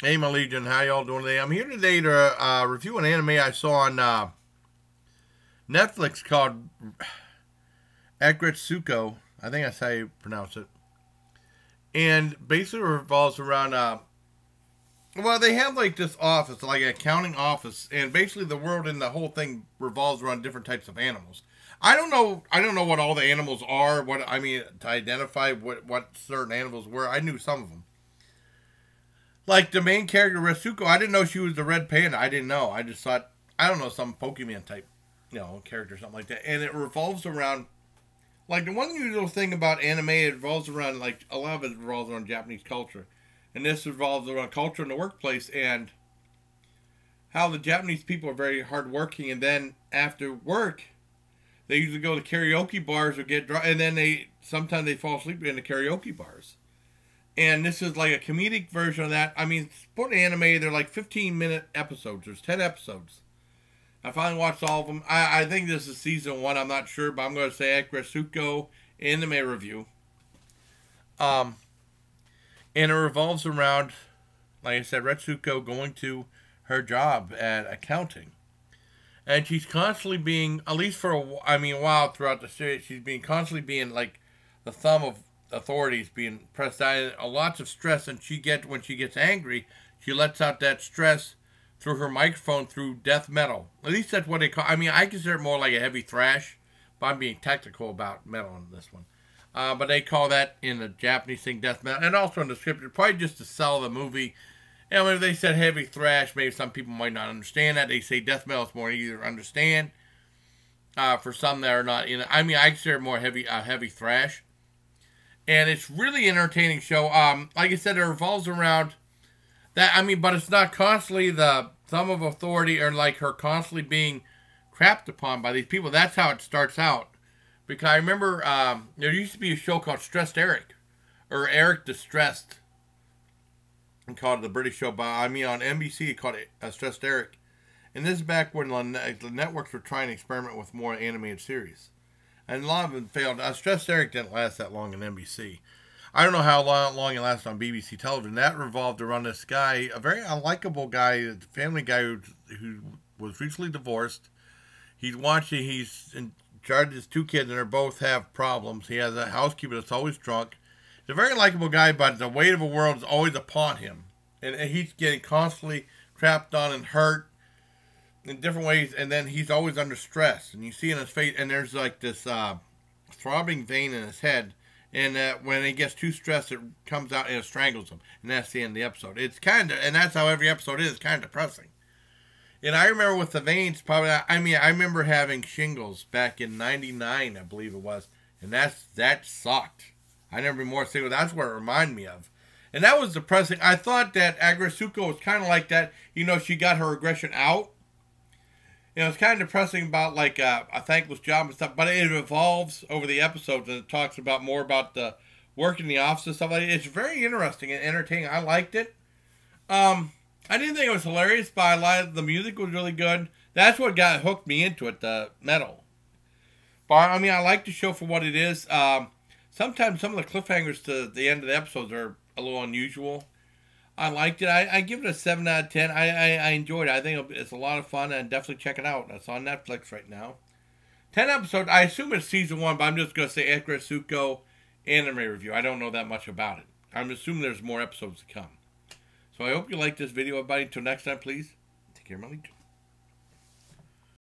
Hey, my Legion, how y'all doing today? I'm here today to review an anime I saw on Netflix called Aggretsuko. I think that's how you pronounce it. And basically revolves around, well, they have like this office, like an accounting office, and basically the world and the whole thing revolves around different types of animals. I don't know what all the animals are. What I mean to identify what certain animals were. I knew some of them. Like the main character, Retsuko, I didn't know she was the red panda. I didn't know. I just thought, I don't know, some Pokemon type, character or something like that. And it revolves around, like, the one usual thing about anime, it revolves around, like, a lot of it revolves around Japanese culture. And this revolves around culture in the workplace and how the Japanese people are very hardworking. And then after work, they usually go to karaoke bars or get drunk. And then sometimes they fall asleep in the karaoke bars. And this is like a comedic version of that. I mean, sport anime, they're like 15-minute episodes. There's 10 episodes. I finally watched all of them. I think this is season 1. I'm not sure, but I'm going to say Aggretsuko anime review. Um, and it revolves around, like I said, Retsuko going to her job at accounting. And she's constantly being, at least for a while throughout the series, she's being constantly being like the thumb of authorities, being pressed down, lots of stress, and when she gets angry, she lets out that stress through her microphone through death metal. At least that's what they call. I mean, I consider it more like a heavy thrash, but I'm being technical about metal on this one. But they call that in the Japanese thing death metal, and also in the script, probably just to sell the movie. And if they said heavy thrash, maybe some people might not understand that. They say death metal is more easier to understand. For some that are not in, I mean, I consider it more heavy thrash. And it's really entertaining show. Like I said, it revolves around that. I mean, but it's not constantly the thumb of authority or like her constantly being crapped upon by these people. That's how it starts out. Because I remember there used to be a show called Stressed Eric, or Eric Distressed, and called the British show. But I mean, on NBC, it called it Stressed Eric. And this is back when the networks were trying to experiment with more animated series. And a lot of them failed. Stressed Eric didn't last that long in NBC. I don't know how long it lasted on BBC television. That revolved around this guy, a very unlikable guy, a family guy who was recently divorced. He's in charge of his 2 kids, and they both have problems. He has a housekeeper that's always drunk. He's a very likable guy, but the weight of the world is always upon him. And he's getting constantly crapped on and hurt in different ways, and then he's always under stress, and you see in his face, and there's like this throbbing vein in his head, and when he gets too stressed, it comes out and it strangles him, and that's the end of the episode. It's and that's how every episode is, kind of depressing. And I remember with the veins, I remember having shingles back in '99, I believe it was, and that sucked. I never been more sick. That's what it reminded me of. And that was depressing. I thought that Aggretsuko was kind of like that. She got her aggression out. It's kind of depressing about like a thankless job and stuff, but it evolves over the episodes and it talks about more about the work in the office and stuff like that. It's very interesting and entertaining. I liked it. I didn't think it was hilarious, but I liked the music was really good. That's what hooked me into it, the metal. But I mean, I like the show for what it is. Sometimes some of the cliffhangers to the end of the episodes are a little unusual. I liked it. I give it a 7 out of 10. I enjoyed it. I think it's a lot of fun, and definitely check it out. It's on Netflix right now. 10 episodes. I assume it's season 1, but I'm just going to say Aggretsuko anime review. I don't know that much about it. I'm assuming there's more episodes to come. So I hope you like this video, everybody. Until next time, please, take care, my legion.